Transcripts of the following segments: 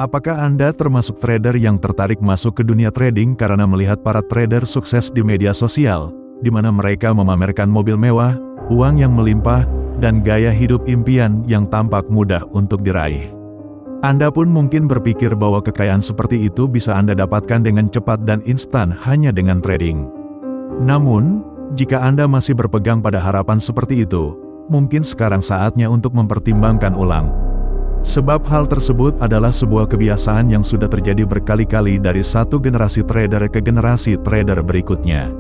Apakah Anda termasuk trader yang tertarik masuk ke dunia trading karena melihat para trader sukses di media sosial, di mana mereka memamerkan mobil mewah, uang yang melimpah, dan gaya hidup impian yang tampak mudah untuk diraih? Anda pun mungkin berpikir bahwa kekayaan seperti itu bisa Anda dapatkan dengan cepat dan instan hanya dengan trading. Namun, jika Anda masih berpegang pada harapan seperti itu, mungkin sekarang saatnya untuk mempertimbangkan ulang. Sebab hal tersebut adalah sebuah kebiasaan yang sudah terjadi berkali-kali dari satu generasi trader ke generasi trader berikutnya.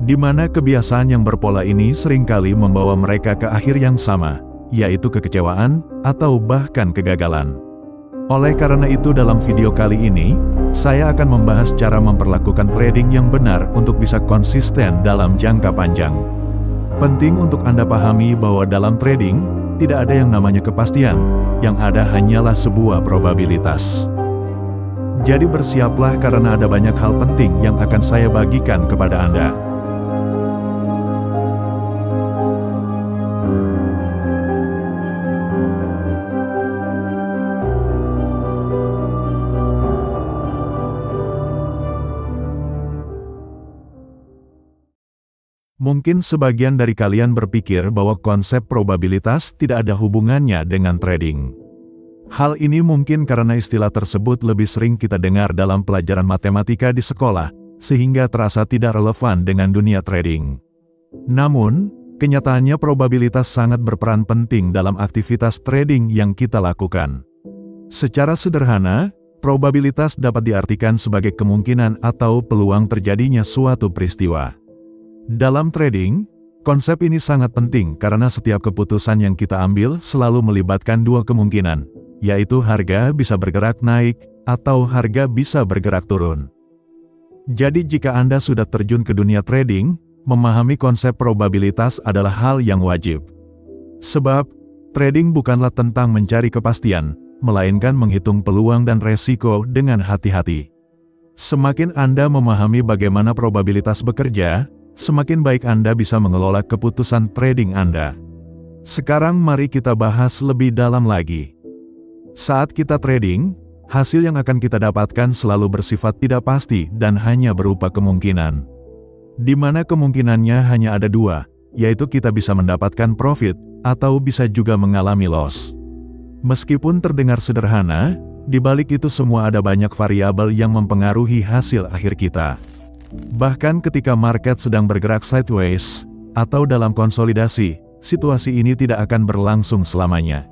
Di mana kebiasaan yang berpola ini seringkali membawa mereka ke akhir yang sama, yaitu kekecewaan atau bahkan kegagalan. Oleh karena itu dalam video kali ini, saya akan membahas cara memperlakukan trading yang benar untuk bisa konsisten dalam jangka panjang. Penting untuk Anda pahami bahwa dalam trading, tidak ada yang namanya kepastian, yang ada hanyalah sebuah probabilitas. Jadi bersiaplah karena ada banyak hal penting yang akan saya bagikan kepada Anda. Mungkin sebagian dari kalian berpikir bahwa konsep probabilitas tidak ada hubungannya dengan trading. Hal ini mungkin karena istilah tersebut lebih sering kita dengar dalam pelajaran matematika di sekolah, sehingga terasa tidak relevan dengan dunia trading. Namun, kenyataannya probabilitas sangat berperan penting dalam aktivitas trading yang kita lakukan. Secara sederhana, probabilitas dapat diartikan sebagai kemungkinan atau peluang terjadinya suatu peristiwa. Dalam trading, konsep ini sangat penting karena setiap keputusan yang kita ambil selalu melibatkan dua kemungkinan, yaitu harga bisa bergerak naik atau harga bisa bergerak turun. Jadi jika Anda sudah terjun ke dunia trading, memahami konsep probabilitas adalah hal yang wajib. Sebab, trading bukanlah tentang mencari kepastian, melainkan menghitung peluang dan resiko dengan hati-hati. Semakin Anda memahami bagaimana probabilitas bekerja, semakin baik Anda bisa mengelola keputusan trading Anda. Sekarang mari kita bahas lebih dalam lagi. Saat kita trading, hasil yang akan kita dapatkan selalu bersifat tidak pasti dan hanya berupa kemungkinan. Di mana kemungkinannya hanya ada dua, yaitu kita bisa mendapatkan profit, atau bisa juga mengalami loss. Meskipun terdengar sederhana, di balik itu semua ada banyak variabel yang mempengaruhi hasil akhir kita. Bahkan ketika market sedang bergerak sideways, atau dalam konsolidasi, situasi ini tidak akan berlangsung selamanya.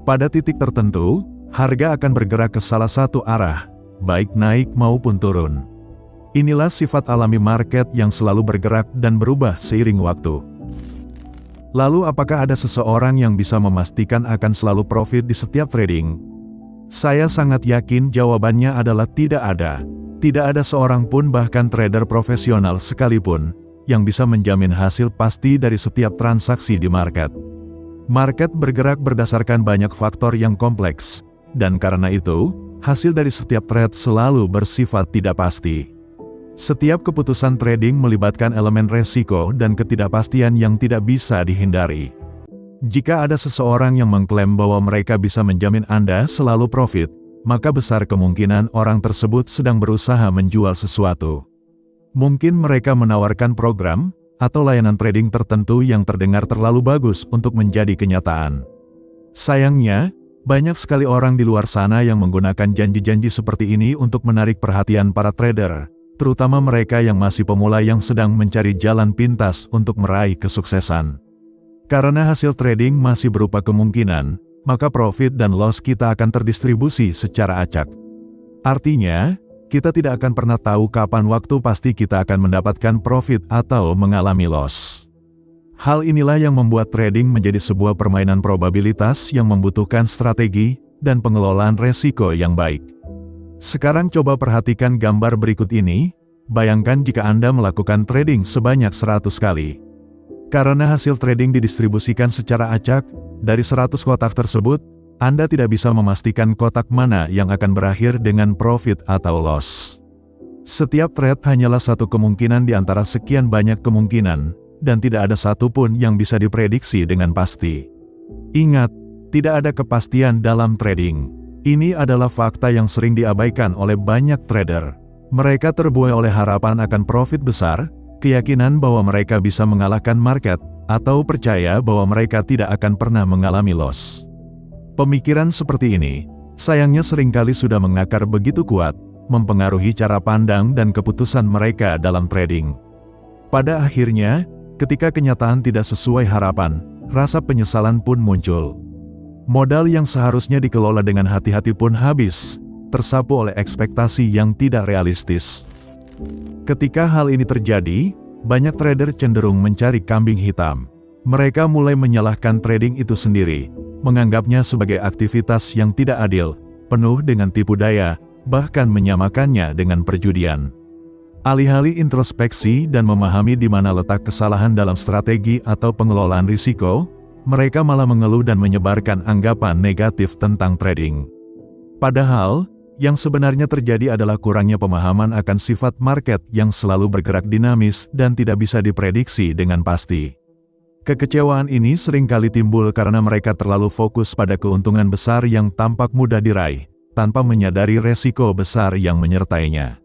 Pada titik tertentu, harga akan bergerak ke salah satu arah, baik naik maupun turun. Inilah sifat alami market yang selalu bergerak dan berubah seiring waktu. Lalu apakah ada seseorang yang bisa memastikan akan selalu profit di setiap trading? Saya sangat yakin jawabannya adalah tidak ada. Tidak ada seorang pun bahkan trader profesional sekalipun, yang bisa menjamin hasil pasti dari setiap transaksi di market. Market bergerak berdasarkan banyak faktor yang kompleks, dan karena itu, hasil dari setiap trade selalu bersifat tidak pasti. Setiap keputusan trading melibatkan elemen resiko dan ketidakpastian yang tidak bisa dihindari. Jika ada seseorang yang mengklaim bahwa mereka bisa menjamin Anda selalu profit, maka besar kemungkinan orang tersebut sedang berusaha menjual sesuatu. Mungkin mereka menawarkan program atau layanan trading tertentu yang terdengar terlalu bagus untuk menjadi kenyataan. Sayangnya, banyak sekali orang di luar sana yang menggunakan janji-janji seperti ini untuk menarik perhatian para trader, terutama mereka yang masih pemula yang sedang mencari jalan pintas untuk meraih kesuksesan. Karena hasil trading masih berupa kemungkinan, maka profit dan loss kita akan terdistribusi secara acak. Artinya, kita tidak akan pernah tahu kapan waktu pasti kita akan mendapatkan profit atau mengalami loss. Hal inilah yang membuat trading menjadi sebuah permainan probabilitas yang membutuhkan strategi dan pengelolaan resiko yang baik. Sekarang coba perhatikan gambar berikut ini, bayangkan jika Anda melakukan trading sebanyak 100 kali. Karena hasil trading didistribusikan secara acak, dari 100 kotak tersebut, Anda tidak bisa memastikan kotak mana yang akan berakhir dengan profit atau loss. Setiap trade hanyalah satu kemungkinan di antara sekian banyak kemungkinan, dan tidak ada satupun yang bisa diprediksi dengan pasti. Ingat, tidak ada kepastian dalam trading. Ini adalah fakta yang sering diabaikan oleh banyak trader. Mereka terbuai oleh harapan akan profit besar, keyakinan bahwa mereka bisa mengalahkan market, atau percaya bahwa mereka tidak akan pernah mengalami loss. Pemikiran seperti ini, sayangnya seringkali sudah mengakar begitu kuat, mempengaruhi cara pandang dan keputusan mereka dalam trading. Pada akhirnya, ketika kenyataan tidak sesuai harapan, rasa penyesalan pun muncul. Modal yang seharusnya dikelola dengan hati-hati pun habis, tersapu oleh ekspektasi yang tidak realistis. Ketika hal ini terjadi, banyak trader cenderung mencari kambing hitam. Mereka mulai menyalahkan trading itu sendiri, menganggapnya sebagai aktivitas yang tidak adil, penuh dengan tipu daya, bahkan menyamakannya dengan perjudian. Alih-alih introspeksi dan memahami di mana letak kesalahan dalam strategi atau pengelolaan risiko, mereka malah mengeluh dan menyebarkan anggapan negatif tentang trading. Padahal, yang sebenarnya terjadi adalah kurangnya pemahaman akan sifat market yang selalu bergerak dinamis dan tidak bisa diprediksi dengan pasti. Kekecewaan ini seringkali timbul karena mereka terlalu fokus pada keuntungan besar yang tampak mudah diraih, tanpa menyadari resiko besar yang menyertainya.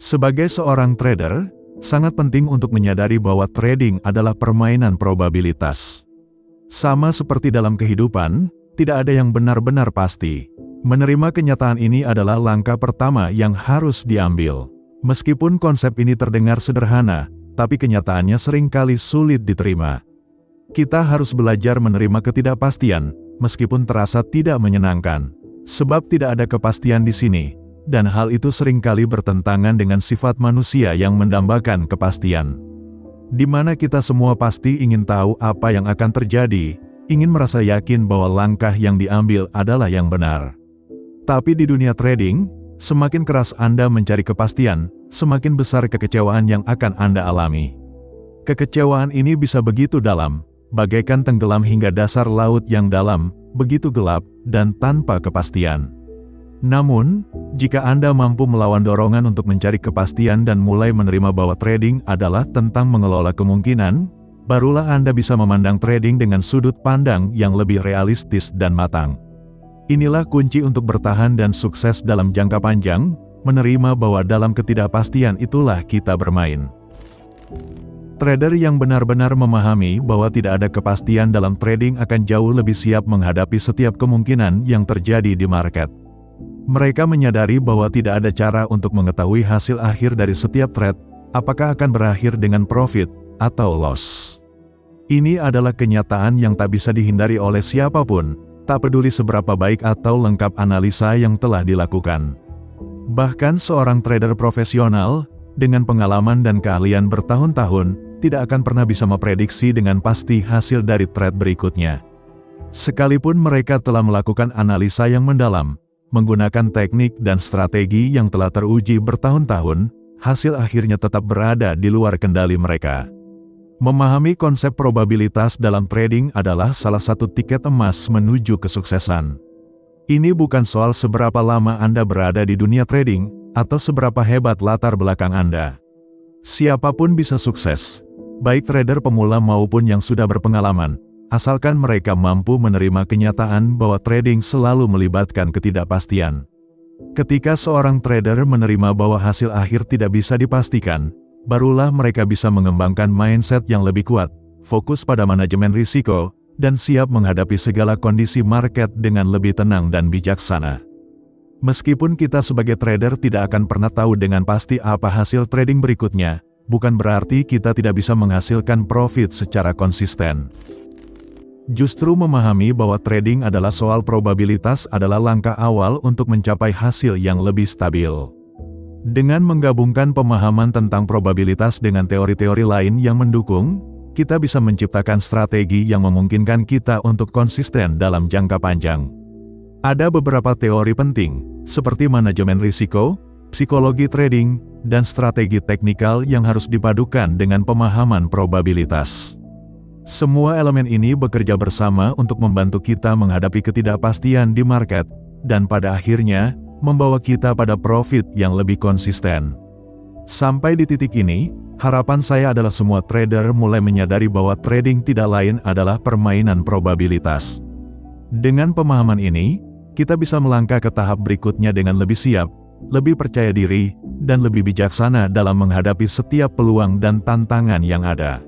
Sebagai seorang trader, sangat penting untuk menyadari bahwa trading adalah permainan probabilitas. Sama seperti dalam kehidupan, tidak ada yang benar-benar pasti. Menerima kenyataan ini adalah langkah pertama yang harus diambil. Meskipun konsep ini terdengar sederhana, tapi kenyataannya seringkali sulit diterima. Kita harus belajar menerima ketidakpastian, meskipun terasa tidak menyenangkan. Sebab tidak ada kepastian di sini, dan hal itu seringkali bertentangan dengan sifat manusia yang mendambakan kepastian. Di mana kita semua pasti ingin tahu apa yang akan terjadi, ingin merasa yakin bahwa langkah yang diambil adalah yang benar. Tapi di dunia trading, semakin keras Anda mencari kepastian, semakin besar kekecewaan yang akan Anda alami. Kekecewaan ini bisa begitu dalam, bagaikan tenggelam hingga dasar laut yang dalam, begitu gelap, dan tanpa kepastian. Namun, jika Anda mampu melawan dorongan untuk mencari kepastian dan mulai menerima bahwa trading adalah tentang mengelola kemungkinan, barulah Anda bisa memandang trading dengan sudut pandang yang lebih realistis dan matang. Inilah kunci untuk bertahan dan sukses dalam jangka panjang, menerima bahwa dalam ketidakpastian itulah kita bermain. Trader yang benar-benar memahami bahwa tidak ada kepastian dalam trading akan jauh lebih siap menghadapi setiap kemungkinan yang terjadi di market. Mereka menyadari bahwa tidak ada cara untuk mengetahui hasil akhir dari setiap trade, apakah akan berakhir dengan profit atau loss. Ini adalah kenyataan yang tak bisa dihindari oleh siapapun, tak peduli seberapa baik atau lengkap analisa yang telah dilakukan. Bahkan seorang trader profesional, dengan pengalaman dan keahlian bertahun-tahun, tidak akan pernah bisa memprediksi dengan pasti hasil dari trade berikutnya. Sekalipun mereka telah melakukan analisa yang mendalam, menggunakan teknik dan strategi yang telah teruji bertahun-tahun, hasil akhirnya tetap berada di luar kendali mereka. Memahami konsep probabilitas dalam trading adalah salah satu tiket emas menuju kesuksesan. Ini bukan soal seberapa lama Anda berada di dunia trading, atau seberapa hebat latar belakang Anda. Siapapun bisa sukses, baik trader pemula maupun yang sudah berpengalaman, asalkan mereka mampu menerima kenyataan bahwa trading selalu melibatkan ketidakpastian. Ketika seorang trader menerima bahwa hasil akhir tidak bisa dipastikan, barulah mereka bisa mengembangkan mindset yang lebih kuat, fokus pada manajemen risiko, dan siap menghadapi segala kondisi market dengan lebih tenang dan bijaksana. Meskipun kita sebagai trader tidak akan pernah tahu dengan pasti apa hasil trading berikutnya, bukan berarti kita tidak bisa menghasilkan profit secara konsisten. Justru memahami bahwa trading adalah soal probabilitas adalah langkah awal untuk mencapai hasil yang lebih stabil. Dengan menggabungkan pemahaman tentang probabilitas dengan teori-teori lain yang mendukung, kita bisa menciptakan strategi yang memungkinkan kita untuk konsisten dalam jangka panjang. Ada beberapa teori penting, seperti manajemen risiko, psikologi trading, dan strategi teknikal yang harus dipadukan dengan pemahaman probabilitas. Semua elemen ini bekerja bersama untuk membantu kita menghadapi ketidakpastian di market, dan pada akhirnya, membawa kita pada profit yang lebih konsisten. Sampai di titik ini, harapan saya adalah semua trader mulai menyadari bahwa trading tidak lain adalah permainan probabilitas. Dengan pemahaman ini, kita bisa melangkah ke tahap berikutnya dengan lebih siap, lebih percaya diri, dan lebih bijaksana dalam menghadapi setiap peluang dan tantangan yang ada.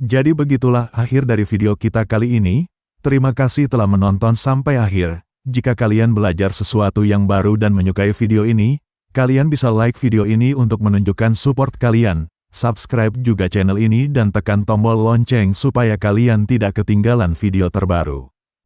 Jadi begitulah akhir dari video kita kali ini. Terima kasih telah menonton sampai akhir. Jika kalian belajar sesuatu yang baru dan menyukai video ini, kalian bisa like video ini untuk menunjukkan support kalian. Subscribe juga channel ini dan tekan tombol lonceng supaya kalian tidak ketinggalan video terbaru.